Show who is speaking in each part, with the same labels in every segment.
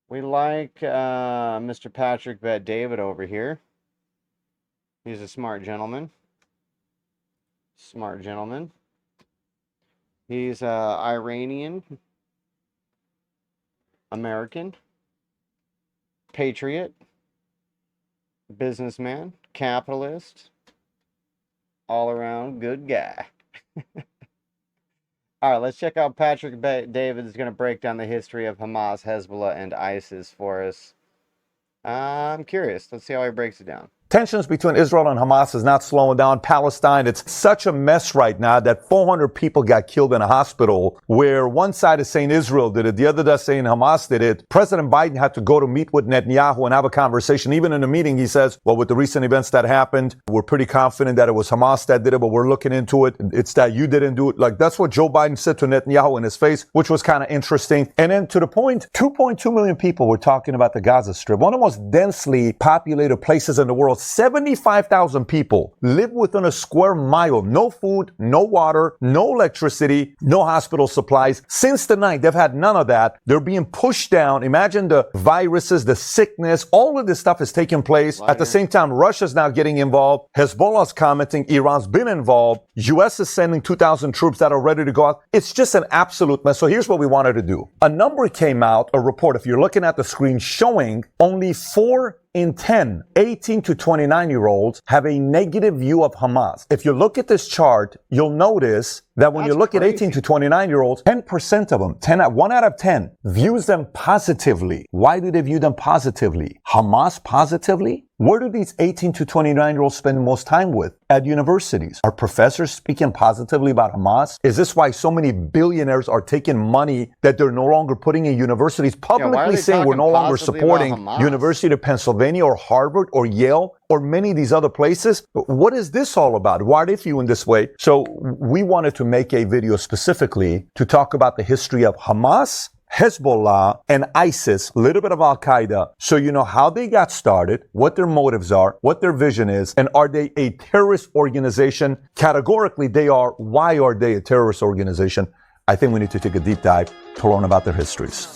Speaker 1: We like Mr. Patrick Bet David over here. He's a smart gentleman. Smart gentleman. He's Iranian, American, patriot, businessman, capitalist, all around good guy. All right, let's check out Patrick David is going to break down the history of Hamas, Hezbollah, and ISIS for us. I'm curious. Let's see how he breaks it down.
Speaker 2: Tensions between Israel and Hamas is not slowing down. Palestine, it's such a mess right now that 400 people got killed in a hospital, where one side is saying Israel did it, the other is saying Hamas did it. President Biden had to go to meet with Netanyahu and have a conversation. Even in the meeting, he says, well, with the recent events that happened, we're pretty confident that it was Hamas that did it, but we're looking into it. It's that you didn't do it. Like, that's what Joe Biden said to Netanyahu in his face, which was kind of interesting. And then to the point, 2.2 million people were talking about the Gaza Strip, one of the most densely populated places in the world. 75,000 people live within a square mile. No food, no water, no electricity, no hospital supplies. Since the night, they've had none of that. They're being pushed down. Imagine the viruses, the sickness, all of this stuff is taking place. At the same time, Russia's now getting involved. Hezbollah's commenting. Iran's been involved. U.S. is sending 2,000 troops that are ready to go out. It's just an absolute mess. So here's what we wanted to do. A number came out, a report, if you're looking at the screen, showing only 4 in 10 18 to 29-year-olds have a negative view of Hamas. If you look at this chart, you'll notice that when you look at 18 to 29-year-olds, 10% of them, 1 out of 10, views them positively. Why do they view them positively? Hamas positively? Where do these 18 to 29-year-olds spend most time with? At universities. Are professors speaking positively about Hamas? Is this why so many billionaires are taking money that they're no longer putting in universities, publicly saying we're no longer supporting University of Pennsylvania or Harvard or Yale or many of these other places? What is this all about? Why are they viewing this way? So we wanted to make a video specifically to talk about the history of Hamas, Hezbollah, and ISIS, a little bit of Al-Qaeda, so you know how they got started, what their motives are, what their vision is, and are they a terrorist organization? Categorically, they are. Why are they a terrorist organization? I think we need to take a deep dive to learn about their histories.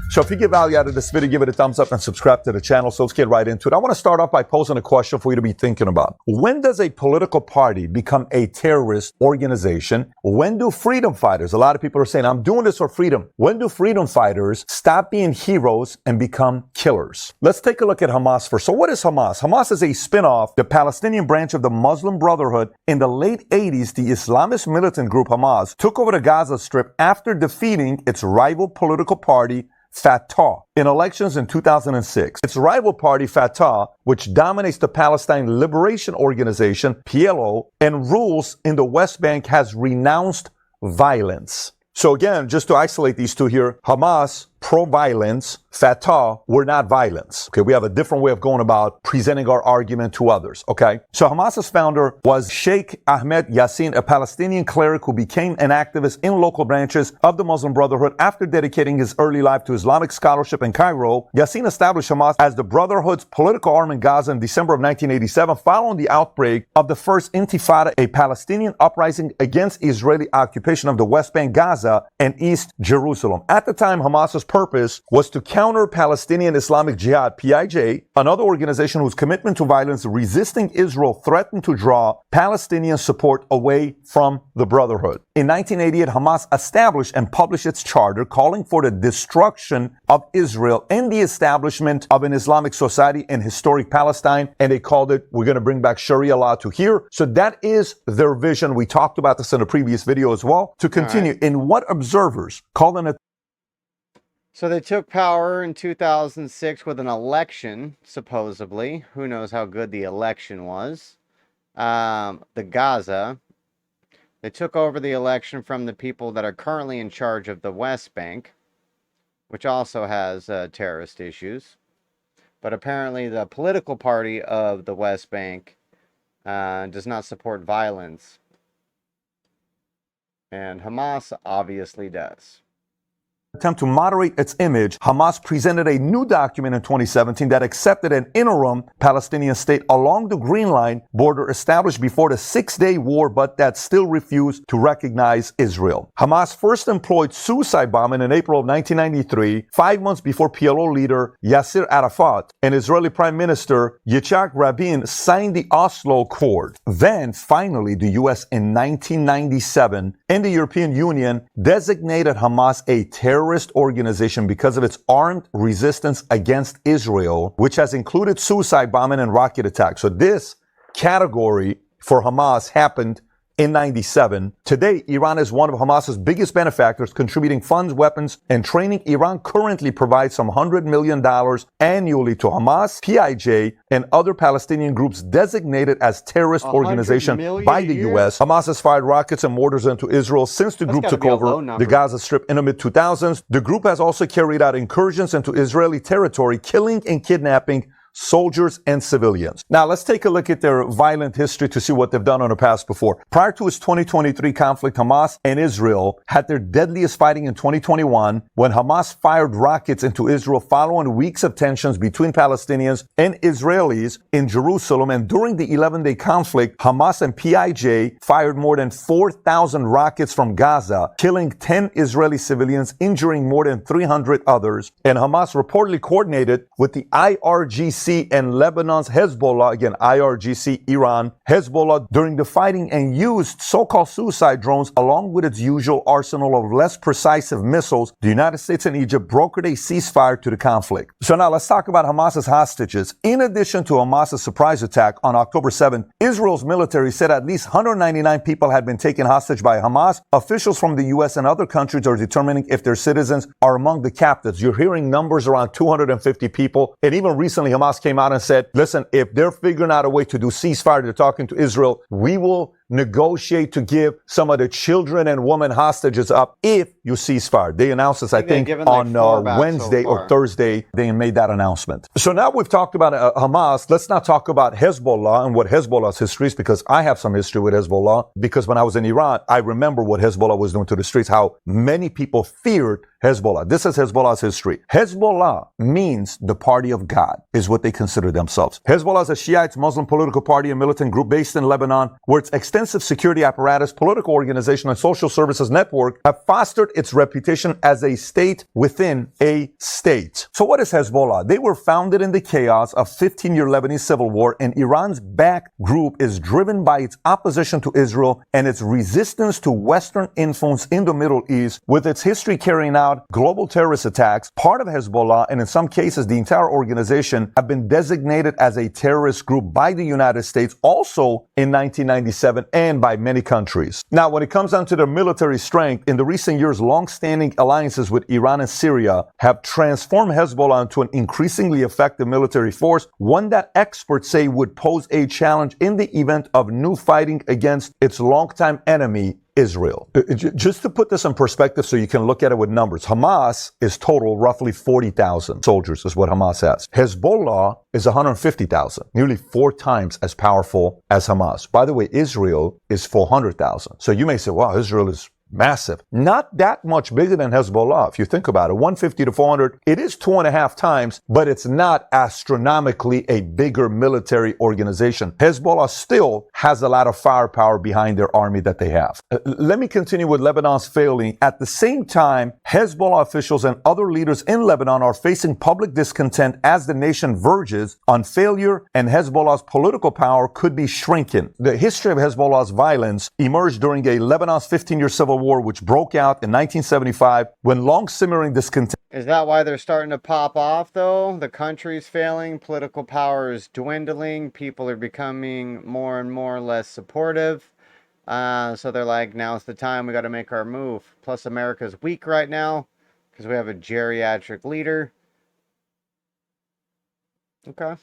Speaker 2: So if you get value out of this video, give it a thumbs up and subscribe to the channel. So let's get right into it. I want to start off by posing a question for you to be thinking about. When does a political party become a terrorist organization? When do freedom fighters, a lot of people are saying, I'm doing this for freedom. When do freedom fighters stop being heroes and become killers? Let's take a look at Hamas first. So what is Hamas? Hamas is a spin-off, the Palestinian branch of the Muslim Brotherhood. In the late 80s, the Islamist militant group Hamas took over the Gaza Strip after defeating its rival political party, Fatah, in elections in 2006. Its rival party, Fatah, which dominates the Palestine Liberation Organization, PLO, and rules in the West Bank, has renounced violence. So again, just to isolate these two here, Hamas, pro-violence, Fatah, we're not violence. Okay, we have a different way of going about presenting our argument to others. Okay, so Hamas's founder was Sheikh Ahmed Yassin, a Palestinian cleric who became an activist in local branches of the Muslim Brotherhood after dedicating his early life to Islamic scholarship in Cairo. Yassin established Hamas as the Brotherhood's political arm in Gaza in December of 1987, following the outbreak of the first Intifada, a Palestinian uprising against Israeli occupation of the West Bank, Gaza, and East Jerusalem. At the time, Hamas's purpose was to counter Palestinian Islamic Jihad, PIJ, another organization whose commitment to violence resisting Israel threatened to draw Palestinian support away from the Brotherhood. In 1988, Hamas established and published its charter calling for the destruction of Israel and the establishment of an Islamic society in historic Palestine, and they called it, we're going to bring back Sharia law to here. So that is their vision. We talked about this in a previous video as well. To continue, in what observers call an
Speaker 1: So they took power in 2006 with an election, supposedly. Who knows how good the election was. The Gaza. They took over the election from the people that are currently in charge of the West Bank, which also has terrorist issues. But apparently the political party of the West Bank does not support violence. And Hamas obviously does.
Speaker 2: attempt to moderate its image, Hamas presented a new document in 2017 that accepted an interim Palestinian state along the Green Line border established before the Six-Day War, but that still refused to recognize Israel. Hamas first employed suicide bombing in April of 1993, 5 months before PLO leader Yasser Arafat and Israeli Prime Minister Yitzhak Rabin signed the Oslo Accord. Then, finally, the U.S. in 1997 and the European Union designated Hamas a terrorist organization because of its armed resistance against Israel, which has included suicide bombing and rocket attacks. So this category for Hamas happened in 97. Today, Iran is one of Hamas's biggest benefactors, contributing funds, weapons, and training. Iran currently provides some $100 million annually to Hamas, PIJ, and other Palestinian groups designated as terrorist organizations by the U.S. Hamas has fired rockets and mortars into Israel since the group took over the Gaza Strip in the mid-2000s. The group has also carried out incursions into Israeli territory, killing and kidnapping soldiers and civilians. Now, let's take a look at their violent history to see what they've done in the past before. Prior to its 2023 conflict, Hamas and Israel had their deadliest fighting in 2021 when Hamas fired rockets into Israel following weeks of tensions between Palestinians and Israelis in Jerusalem. And during the 11-day conflict, Hamas and PIJ fired more than 4,000 rockets from Gaza, killing 10 Israeli civilians, injuring more than 300 others. And Hamas reportedly coordinated with the IRGC and Lebanon's Hezbollah, again, IRGC, Iran, Hezbollah, during the fighting and used so-called suicide drones along with its usual arsenal of less precise missiles. The United States and Egypt brokered a ceasefire to the conflict. So now let's talk about Hamas's hostages. In addition to Hamas's surprise attack on October 7th, Israel's military said at least 199 people had been taken hostage by Hamas. Officials from the U.S. and other countries are determining if their citizens are among the captives. You're hearing numbers around 250 people. And even recently, Hamas came out and said, listen, if they're figuring out a way to do ceasefire, they're talking to Israel, we will negotiate to give some of the children and women hostages up if you ceasefire. They announced this, I think on Wednesday or Thursday, they made that announcement. So now we've talked about Hamas. Let's not talk about Hezbollah and what Hezbollah's history is, because I have some history with Hezbollah, because when I was in Iran, I remember what Hezbollah was doing to the streets, how many people feared Hezbollah. This is Hezbollah's history. Hezbollah means the party of God, is what they consider themselves. Hezbollah is a Shiite Muslim political party and militant group based in Lebanon, where its extensive security apparatus, political organization, and social services network have fostered its reputation as a state within a state. So what is Hezbollah? They were founded in the chaos of 15-year Lebanese civil war, and Iran's backed group is driven by its opposition to Israel and its resistance to Western influence in the Middle East, with its history carrying out global terrorist attacks. Part of Hezbollah, and in some cases the entire organization, have been designated as a terrorist group by the United States, also in 1997, and by many countries. Now, when it comes down to their military strength, in the recent years, long-standing alliances with Iran and Syria have transformed Hezbollah into an increasingly effective military force, one that experts say would pose a challenge in the event of new fighting against its longtime enemy, Israel. Just to put this in perspective so you can look at it with numbers, Hamas is total roughly 40,000 soldiers is what Hamas has. Hezbollah is 150,000, nearly 4 times as powerful as Hamas. By the way, Israel is 400,000. So you may say, wow, Israel is massive. Not that much bigger than Hezbollah. If you think about it, 150 to 400, it is 2.5 times, but it's not astronomically a bigger military organization. Hezbollah still has a lot of firepower behind their army that they have. Let me continue with Lebanon's failing. At the same time, Hezbollah officials and other leaders in Lebanon are facing public discontent as the nation verges on failure, and Hezbollah's political power could be shrinking. The history of Hezbollah's violence emerged during Lebanon's 15-year civil war, which broke out in 1975 when long simmering discontent.
Speaker 1: Is that why they're starting to pop off, though? The country's failing, political power is dwindling, people are becoming more and more less supportive. So they're like, now's the time, we got to make our move. Plus, America's weak right now because we have a geriatric leader. Okay.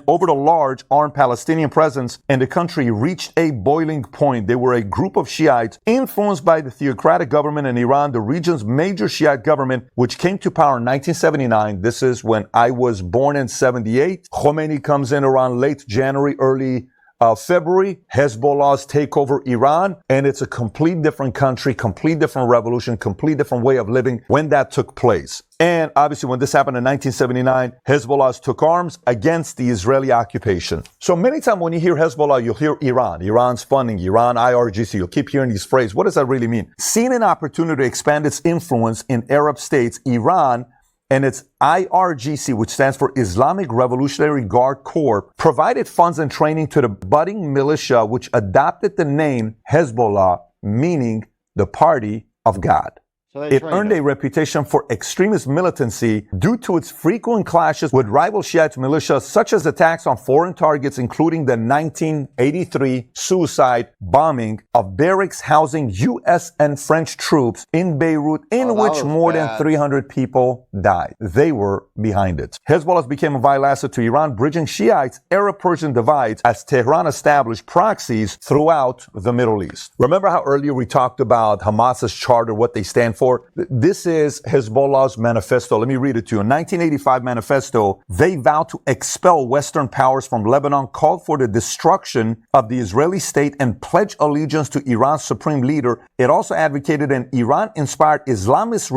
Speaker 2: Over the large armed Palestinian presence in the country reached a boiling point. They were a group of Shiites influenced by the theocratic government in Iran, the region's major Shiite government, which came to power in 1979. This is when I was born in 78. Khomeini comes in around late January, early February, Hezbollah's take over Iran, and it's a complete different country, complete different revolution, complete different way of living when that took place. And obviously, when this happened in 1979, Hezbollah took arms against the Israeli occupation. So many times when you hear Hezbollah, you'll hear Iran. Iran's funding, Iran, IRGC. You'll keep hearing these phrases. What does that really mean? Seeing an opportunity to expand its influence in Arab states, Iran and its IRGC, which stands for Islamic Revolutionary Guard Corps, provided funds and training to the budding militia, which adopted the name Hezbollah, meaning the party of God. It earned a reputation for extremist militancy due to its frequent clashes with rival Shiite militias, such as attacks on foreign targets, including the 1983 suicide bombing of barracks housing U.S. and French troops in Beirut, in which more than 300 people died. They were behind it. Hezbollah became a vital asset to Iran, bridging Shiites' Arab-Persian divides as Tehran established proxies throughout the Middle East. Remember how earlier we talked about Hamas's charter, what they stand for? This is Hezbollah's manifesto. Let me read it to you. In 1985 manifesto, they vowed to expel Western powers from Lebanon, called for the destruction of the Israeli state, and pledged allegiance to Iran's supreme leader. It also advocated an Iran-inspired Islamist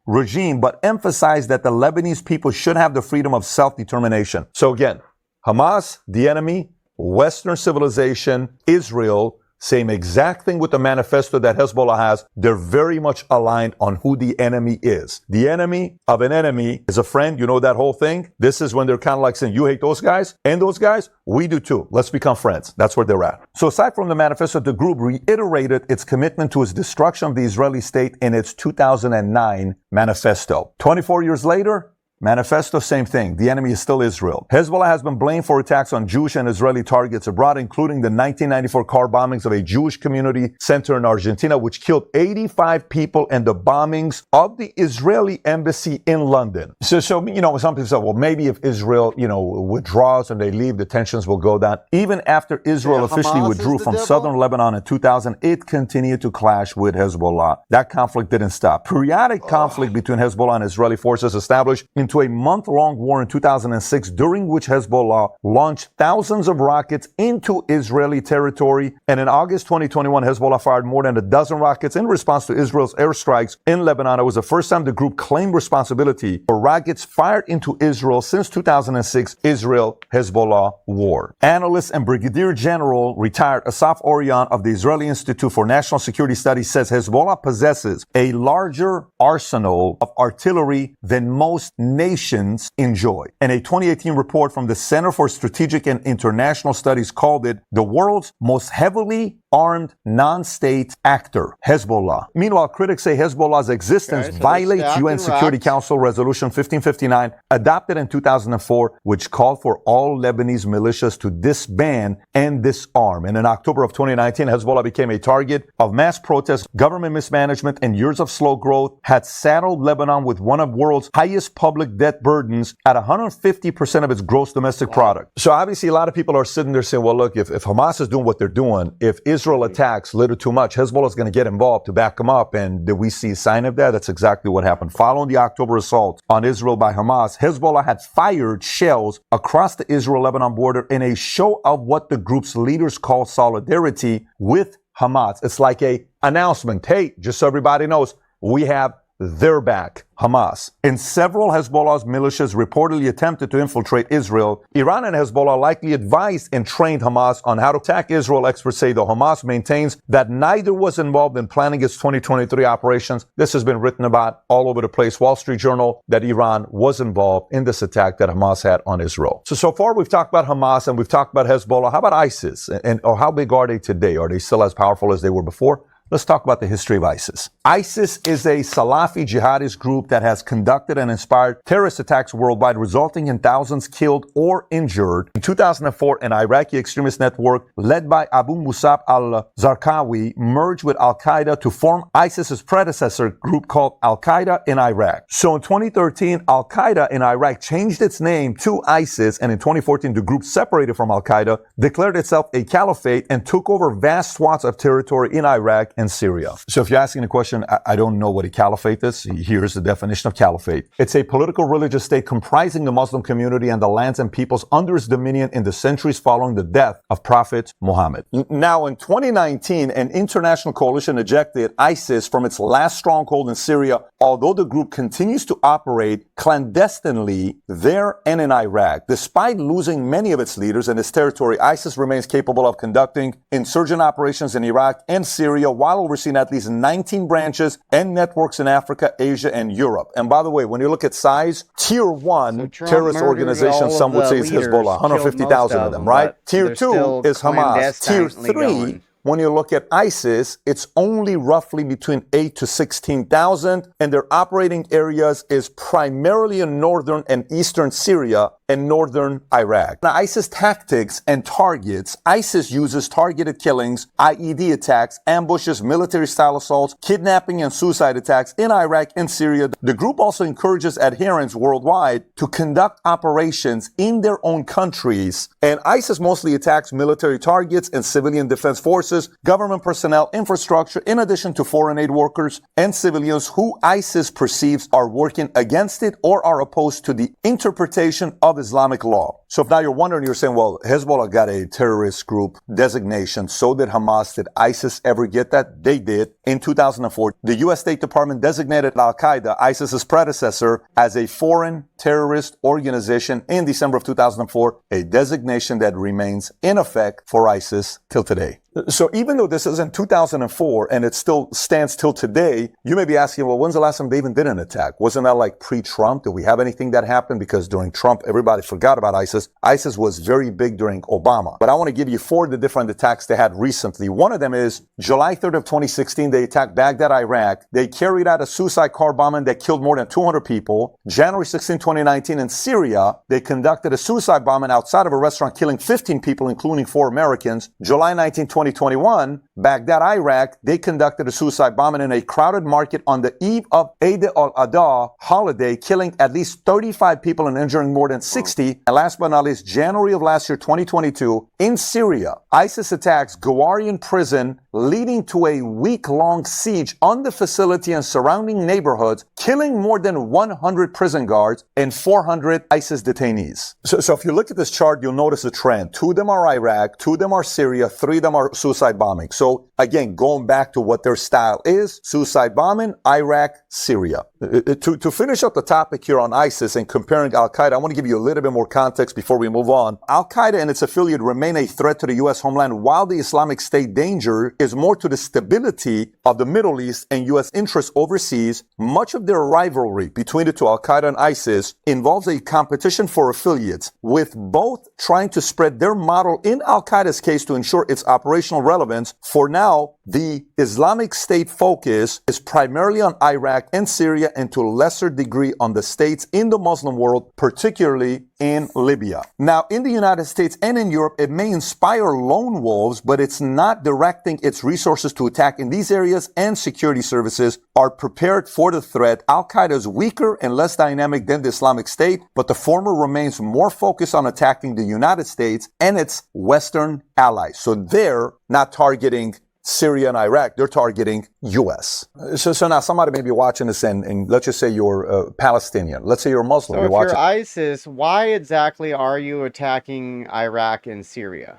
Speaker 2: regime, but emphasized that the Lebanese people should have the freedom of self-determination. So again, Hamas, the enemy, Western civilization, Israel, same exact thing with the manifesto that Hezbollah has. They're very much aligned on who the enemy is. The enemy of an enemy is a friend. You know that whole thing? This is when they're kind of like saying, you hate those guys and those guys? We do too. Let's become friends. That's where they're at. So aside from the manifesto, the group reiterated its commitment to its destruction of the Israeli state in its 2009 manifesto. 24 years later, manifesto, same thing. The enemy is still Israel. Hezbollah has been blamed for attacks on Jewish and Israeli targets abroad, including the 1994 car bombings of a Jewish community center in Argentina, which killed 85 people, and the bombings of the Israeli embassy in London. So some people say, well, maybe if Israel, withdraws and they leave, the tensions will go down. Even after Israel officially withdrew from southern Lebanon in 2000, it continued to clash with Hezbollah. That conflict didn't stop. Periodic conflict between Hezbollah and Israeli forces established into a month-long war in 2006, during which Hezbollah launched thousands of rockets into Israeli territory. And in August 2021, Hezbollah fired more than a dozen rockets in response to Israel's airstrikes in Lebanon. It was the first time the group claimed responsibility for rockets fired into Israel since 2006 Israel-Hezbollah war. Analyst and Brigadier General retired Asaf Orion of the Israeli Institute for National Security Studies says Hezbollah possesses a larger arsenal of artillery than most nations enjoy. And a 2018 report from the Center for Strategic and International Studies called it the world's most heavily armed non-state actor, Hezbollah. Meanwhile, critics say Hezbollah's existence violates UN Security Council Resolution 1559, adopted in 2004, which called for all Lebanese militias to disband and disarm. And in October of 2019, Hezbollah became a target of mass protests. Government mismanagement and years of slow growth had saddled Lebanon with one of the world's highest public debt burdens at 150% of its gross domestic product. So obviously a lot of people are sitting there saying, well, look, if Hamas is doing what they're doing, if Israel attacks a little too much, Hezbollah is going to get involved to back them up. And did we see a sign of that? That's exactly what happened. Following the October assault on Israel by Hamas, Hezbollah had fired shells across the Israel-Lebanon border in a show of what the group's leaders call solidarity with Hamas. It's like a announcement. Hey, just so everybody knows, we have their back. Hamas. And several Hezbollah's militias reportedly attempted to infiltrate Israel. Iran and Hezbollah likely advised and trained Hamas on how to attack Israel. Experts say, though, Hamas maintains that neither was involved in planning its 2023 operations. This has been written about all over the place. Wall Street Journal, that Iran was involved in this attack that Hamas had on Israel. So far we've talked about Hamas and we've talked about Hezbollah. How about ISIS? Or how big are they today? Are they still as powerful as they were before? Let's talk about the history of ISIS. ISIS is a Salafi jihadist group that has conducted and inspired terrorist attacks worldwide, resulting in thousands killed or injured. In 2004, an Iraqi extremist network led by Abu Musab al-Zarqawi merged with Al-Qaeda to form ISIS's predecessor group called Al-Qaeda in Iraq. So in 2013, Al-Qaeda in Iraq changed its name to ISIS, and in 2014, the group separated from Al-Qaeda, declared itself a caliphate, and took over vast swaths of territory in Iraq and Syria. So if you're asking the question, question. I don't know what a caliphate is. Here's the definition of caliphate. It's a political religious state comprising the Muslim community and the lands and peoples under its dominion in the centuries following the death of Prophet Muhammad. Now, in 2019, an international coalition ejected ISIS from its last stronghold in Syria, although the group continues to operate clandestinely there and in Iraq. Despite losing many of its leaders and its territory, ISIS remains capable of conducting insurgent operations in Iraq and Syria while overseeing at least 19 branches and networks in Africa, Asia, and Europe. And by the way, when you look at size, tier 1 terrorist organization, some would say is Hezbollah, 150,000 of them, right? Tier 2 is Hamas. Tier 3, when you look at ISIS, it's only roughly between 8 to 16,000, and their operating areas is primarily in northern and eastern Syria and northern Iraq. Now, ISIS tactics and targets. ISIS uses targeted killings, IED attacks, ambushes, military-style assaults, kidnapping, and suicide attacks in Iraq and Syria. The group also encourages adherents worldwide to conduct operations in their own countries. And ISIS mostly attacks military targets and civilian defense forces, government personnel, infrastructure, in addition to foreign aid workers and civilians who ISIS perceives are working against it or are opposed to the interpretation of Islamic law. So if now you're wondering, you're saying, well, Hezbollah got a terrorist group designation. So did Hamas. Did ISIS ever get that? They did. In 2004, the U.S. State Department designated Al-Qaeda, ISIS's predecessor, as a foreign terrorist organization in December of 2004, a designation that remains in effect for ISIS till today. So even though this is in 2004 and it still stands till today, you may be asking, well, when's the last time they even did an attack? Wasn't that like pre-Trump? Did we have anything that happened? Because during Trump, everybody forgot about ISIS. ISIS was very big during Obama. But I want to give you 4 of the different attacks they had recently. One of them is July 3rd of 2016, they attacked Baghdad, Iraq. They carried out a suicide car bombing that killed more than 200 people. January 16, 2019 in Syria, they conducted a suicide bombing outside of a restaurant, killing 15 people, including 4 Americans. July 19, 2021, Baghdad, Iraq, they conducted a suicide bombing in a crowded market on the eve of Eid al-Adha holiday, killing at least 35 people and injuring more than 60. And last but not least, January of last year, 2022, in Syria, ISIS attacks Gowarian prison, leading to a week-long siege on the facility and surrounding neighborhoods, killing more than 100 prison guards and 400 ISIS detainees. So if you look at this chart, you'll notice a trend. 2 of them are Iraq, 2 of them are Syria, 3 of them are suicide bombing. So again, going back to what their style is, suicide bombing, Iraq, Syria. To finish up the topic here on ISIS and comparing Al-Qaeda, I want to give you a little bit more context before we move on. Al-Qaeda and its affiliate remain a threat to the U.S. homeland, while the Islamic State danger is more to the stability of the Middle East and U.S. interests overseas. Much of their rivalry between the two, Al-Qaeda and ISIS, involves a competition for affiliates, with both trying to spread their model in Al-Qaeda's case to ensure its operational relevance. For now, the Islamic State focus is primarily on Iraq and Syria, and to a lesser degree on the states in the Muslim world, particularly in Libya. Now, in the United States and in Europe, it may inspire lone wolves, but it's not directing its resources to attack in these areas, and security services are prepared for the threat. Al-Qaeda is weaker and less dynamic than the Islamic State, but the former remains more focused on attacking the United States and its Western allies. So they're not targeting Syria and Iraq, they're targeting U.S. So now somebody may be watching this and let's just say you're Palestinian. Let's say you're Muslim.
Speaker 1: So
Speaker 2: you're
Speaker 1: if
Speaker 2: watching.
Speaker 1: you're ISIS, why exactly are you attacking Iraq and Syria?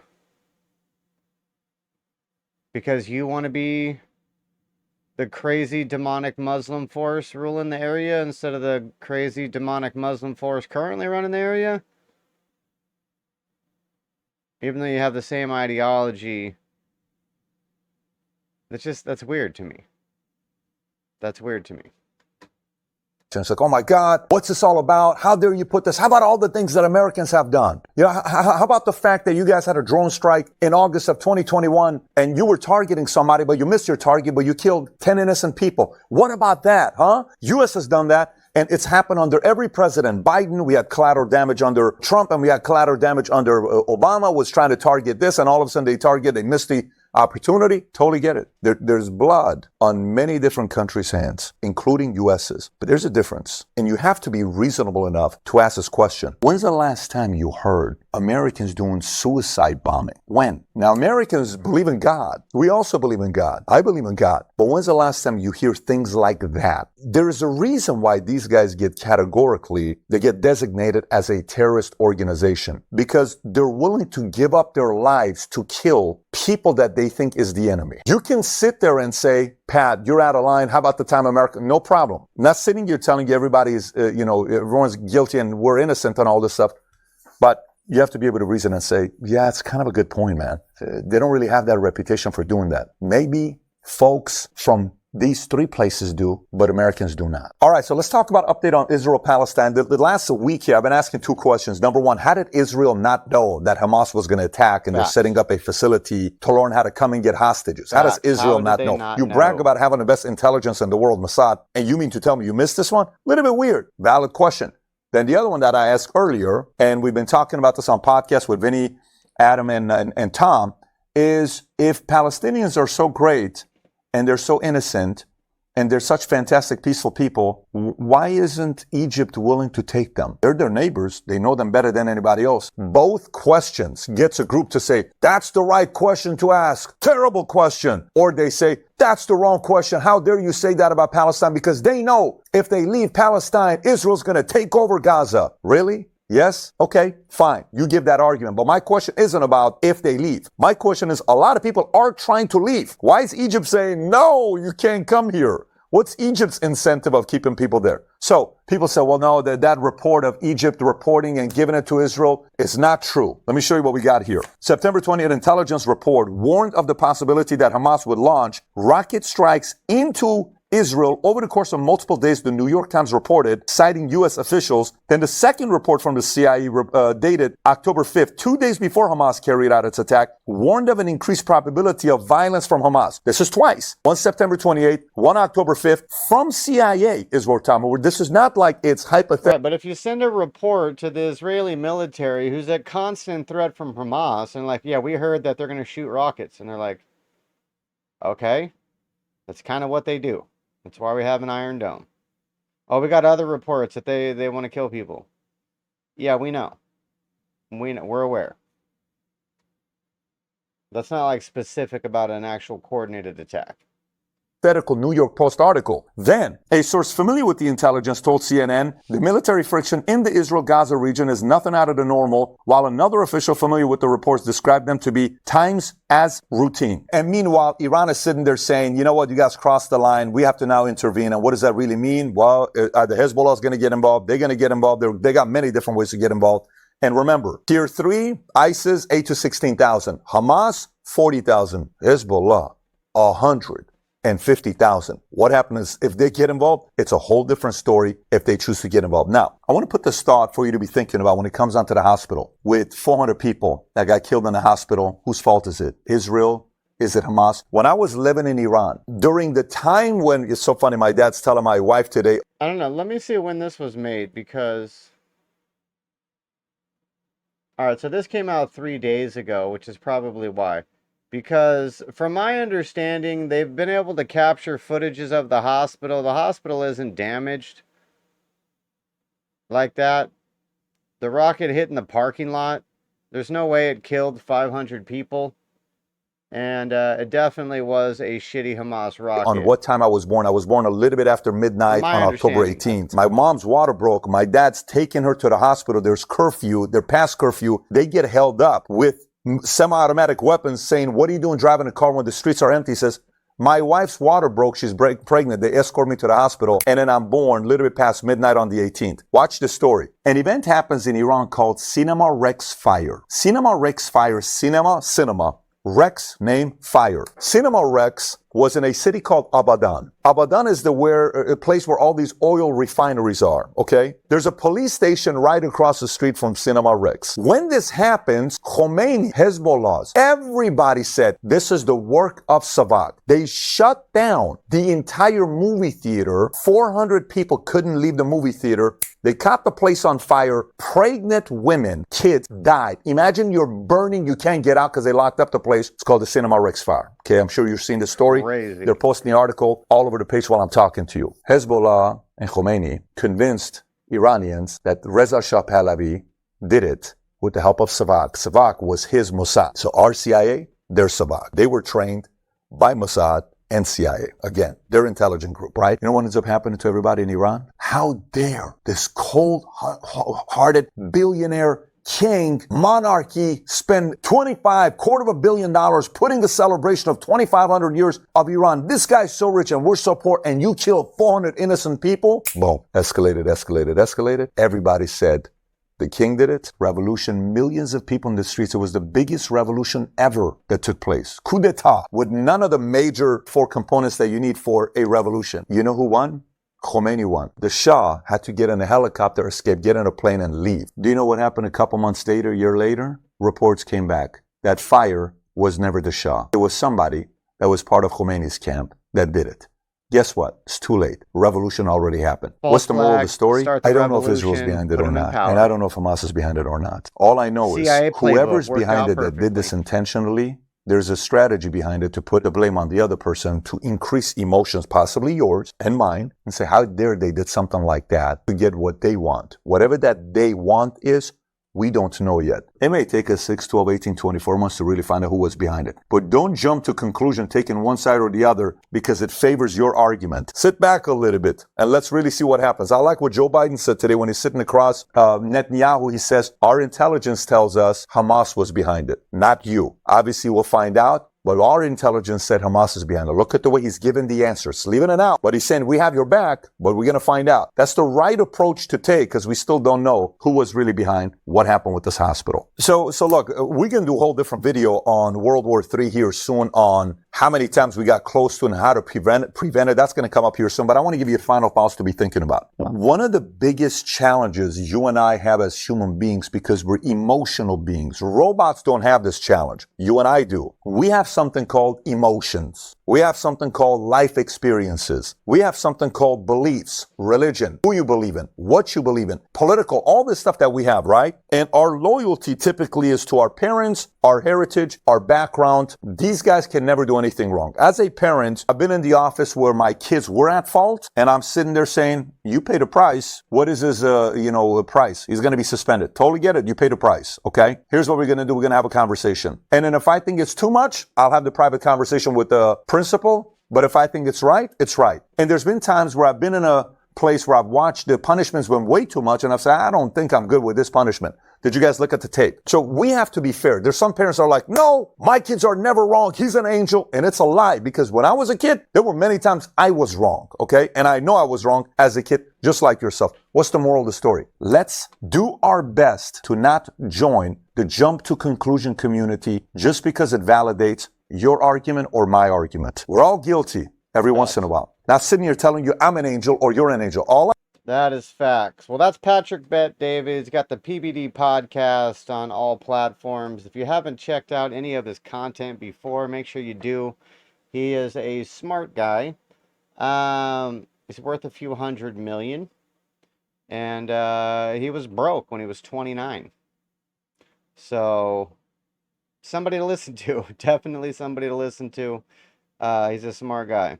Speaker 1: Because you want to be the crazy demonic Muslim force ruling the area instead of the crazy demonic Muslim force currently running the area? Even though you have the same ideology, that's weird to me. That's weird to me.
Speaker 2: It's like, oh my God, what's this all about? How dare you put this? How about all the things that Americans have done? You know, how about the fact that you guys had a drone strike in August of 2021 and you were targeting somebody, but you missed your target, but you killed 10 innocent people? What about that, huh? U.S. has done that. And it's happened under every president. Biden, we had collateral damage under Trump, and we had collateral damage under Obama, was trying to target this, and all of a sudden they missed the Opportunity, totally get it. There's blood on many different countries' hands, including US's. But there's a difference. And you have to be reasonable enough to ask this question. When's the last time you heard Americans doing suicide bombing? When? Now, Americans believe in God. We also believe in God. I believe in God. But when's the last time you hear things like that? There is a reason why these guys get they get designated as a terrorist organization, because they're willing to give up their lives to kill people that they think is the enemy. You can sit there and say, Pat, you're out of line. How about the time America? No problem. Not sitting here telling you everybody's, everyone's guilty and we're innocent and all this stuff. But you have to be able to reason and say, yeah, it's kind of a good point, man. They don't really have that reputation for doing that. Maybe folks from these three places do, but Americans do not. All right, so let's talk about update on Israel-Palestine. The last week here, I've been asking two questions. Number one, how did Israel not know that Hamas was going to attack and they're setting up a facility to learn how to come and get hostages? How does Israel not know? You brag about having the best intelligence in the world, Mossad, and you mean to tell me you missed this one? A little bit weird. Valid question. Then the other one that I asked earlier, and we've been talking about this on podcasts with Vinny, Adam, and Tom, is if Palestinians are so great and they're so innocent, and they're such fantastic, peaceful people, why isn't Egypt willing to take them? They're their neighbors. They know them better than anybody else. Both questions gets a group to say, that's the right question to ask. Terrible question. Or they say, that's the wrong question. How dare you say that about Palestine? Because they know if they leave Palestine, Israel's going to take over Gaza. Really? Yes? Okay, fine. You give that argument. But my question isn't about if they leave. My question is, a lot of people are trying to leave. Why is Egypt saying, no, you can't come here? What's Egypt's incentive of keeping people there? So people say, well, no, that report of Egypt reporting and giving it to Israel is not true. Let me show you what we got here. September 20th intelligence report warned of the possibility that Hamas would launch rocket strikes into Israel over the course of multiple days, the New York Times reported, citing U.S. officials. Then the second report from the CIA, dated October 5th, 2 days before Hamas carried out its attack, warned of an increased probability of violence from Hamas. This is twice. One September 28th, one October 5th, from CIA is what Tom. This is not like it's hypothetical.
Speaker 1: Right, but if you send a report to the Israeli military who's at constant threat from Hamas, and like, yeah, we heard that they're going to shoot rockets, and they're like, okay, that's kind of what they do. That's why we have an Iron Dome. Oh, we got other reports that they want to kill people. Yeah, we know. We're aware. That's not like specific about an actual coordinated attack.
Speaker 2: New York Post article. Then, a source familiar with the intelligence told CNN the military friction in the Israel-Gaza region is nothing out of the normal, while another official familiar with the reports described them to be times as routine. And meanwhile, Iran is sitting there saying, you know what, you guys crossed the line. We have to now intervene. And what does that really mean? Well, the Hezbollah is going to get involved. They're going to get involved. They got many different ways to get involved. And remember, tier 3, ISIS, 8 to 16,000. Hamas, 40,000. Hezbollah, 150,000. What happens if they get involved? It's a whole different story if they choose to get involved. Now, I want to put this thought for you to be thinking about when it comes onto the hospital. With 400 people that got killed in the hospital, whose fault is it? Israel? Is it Hamas? When I was living in Iran, during the time when, it's so funny, my dad's telling my wife today.
Speaker 1: I don't know. Let me see when this was made, because... All right, so this came out 3 days ago, which is probably why. Because from my understanding, they've been able to capture footages of the hospital. The hospital isn't damaged like that. The rocket hit in the parking lot. There's no way it killed 500 people. And it definitely was a shitty Hamas rocket.
Speaker 2: On what time I was born a little bit after midnight on October 18th. My mom's water broke. My dad's taking her to the hospital. There's curfew. They're past curfew. They get held up with semi-automatic weapons saying, what are you doing driving a car when the streets are empty? He says, my wife's water broke. She's pregnant. They escort me to the hospital. And then I'm born a little bit past midnight on the 18th. Watch the story. An event happens in Iran called Cinema Rex Fire. Cinema Rex Fire. Cinema. Rex, name, fire. Cinema Rex was in a city called Abadan. Abadan is a place where all these oil refineries are, okay? There's a police station right across the street from Cinema Rex. When this happens, Khomeini, Hezbollah, everybody said this is the work of Savak. They shut down the entire movie theater. 400 people couldn't leave the movie theater. They caught the place on fire. Pregnant women, kids died. Imagine you're burning, you can't get out because they locked up the place. It's called the Cinema Rex fire. Okay, I'm sure you've seen the story.
Speaker 1: Crazy.
Speaker 2: They're posting the article all over the page while I'm talking to you. Hezbollah and Khomeini convinced Iranians that Reza Shah Pahlavi did it with the help of Savak. Savak was his Mossad. So our CIA, their Savak. They were trained by Mossad and CIA. Again, their intelligence group, right? You know what ends up happening to everybody in Iran? How dare this cold-hearted billionaire king monarchy spend $25 billion putting the celebration of 2,500 years of Iran. This guy's so rich and we're so poor and you kill 400 innocent people. Boom. Escalated. Everybody said the king did it. Revolution, millions of people in the streets. It was the biggest revolution ever that took place. Coup d'etat with none of the major four components that you need for a revolution. You know who won? Khomeini won. The Shah had to get in a helicopter, escape, get in a plane and leave. Do you know what happened a couple months later, a year later? Reports came back. That fire was never the Shah. It was somebody that was part of Khomeini's camp that did it. Guess what? It's too late. Revolution already happened.
Speaker 1: False
Speaker 2: What's the moral of the
Speaker 1: flag,
Speaker 2: story?
Speaker 1: start the
Speaker 2: I don't know if Israel's
Speaker 1: revolution,
Speaker 2: behind it
Speaker 1: put
Speaker 2: or
Speaker 1: them in
Speaker 2: not.
Speaker 1: power.
Speaker 2: And I don't know if Hamas is behind it or not. All I know
Speaker 1: CIA
Speaker 2: is
Speaker 1: playbook
Speaker 2: whoever's
Speaker 1: worked
Speaker 2: behind
Speaker 1: out
Speaker 2: it that did this
Speaker 1: perfectly.
Speaker 2: intentionally, there's a strategy behind it to put the blame on the other person to increase emotions, possibly yours and mine, and say, how dare they did something like that to get what they want. Whatever that they want is, we don't know yet. It may take us 6, 12, 18, 24 months to really find out who was behind it. But don't jump to conclusion taking one side or the other because it favors your argument. Sit back a little bit and let's really see what happens. I like what Joe Biden said today when he's sitting across Netanyahu. He says, our intelligence tells us Hamas was behind it, not you. Obviously, we'll find out. But our intelligence said Hamas is behind it. Look at the way he's giving the answers, leaving it out. But he's saying, we have your back, but we're going to find out. That's the right approach to take because we still don't know who was really behind what happened with this hospital. So look, we're going to do a whole different video on World War III here soon on how many times we got close to and how to prevent it. That's going to come up here soon. But I want to give you final thoughts to be thinking about. One of the biggest challenges you and I have as human beings, because we're emotional beings. Robots don't have this challenge. You and I do. We have something called emotions. We have something called life experiences. We have something called beliefs, religion, who you believe in, what you believe in, political, all this stuff that we have, right? And our loyalty typically is to our parents, our heritage, our background. These guys can never do anything wrong. As a parent, I've been in the office where my kids were at fault, and I'm sitting there saying, you paid a price. What is his, price? He's going to be suspended. Totally get it. You paid a price. Okay. Here's what we're going to do. We're going to have a conversation. And then if I think it's too much, I'll have the private conversation with the principal. But if I think it's right, it's right. And there's been times where I've been in a place where I've watched the punishments been way too much, and I've said, I don't think I'm good with this punishment. Did you guys look at the tape? So we have to be fair. There's some parents that are like, no, my kids are never wrong. He's an angel. And it's a lie, because when I was a kid, there were many times I was wrong. Okay. And I know I was wrong as a kid, just like yourself. What's the moral of the story? Let's do our best to not join the jump to conclusion community just because it validates your argument or my argument. We're all guilty every once in a while. Not sitting here telling you I'm an angel or you're an angel.
Speaker 1: That is facts. Well, that's Patrick Bet David. He's got the PBD podcast on all platforms. If you haven't checked out any of his content before, make sure you do. He is a smart guy. He's worth a few $100 million. And he was broke when he was 29. So, somebody to listen to. Definitely somebody to listen to. He's a smart guy.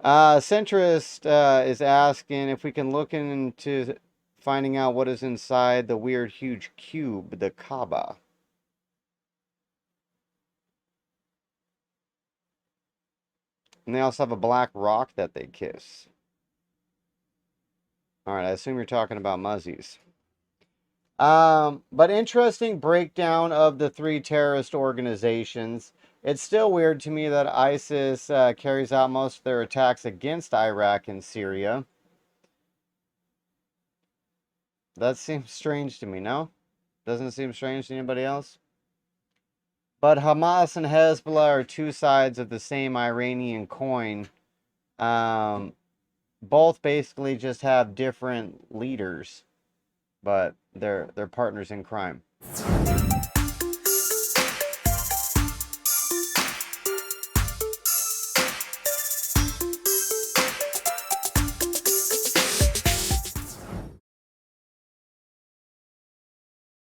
Speaker 1: Centrist is asking if we can look into finding out what is inside the weird huge cube, the Kaaba. And they also have a black rock that they kiss. Alright, I assume you're talking about Muzzies. But interesting breakdown of the three terrorist organizations. It's still weird to me that ISIS carries out most of their attacks against Iraq and Syria. That seems strange to me, no? Doesn't it seem strange to anybody else? But Hamas and Hezbollah are two sides of the same Iranian coin. Both basically just have different leaders, but they're partners in crime.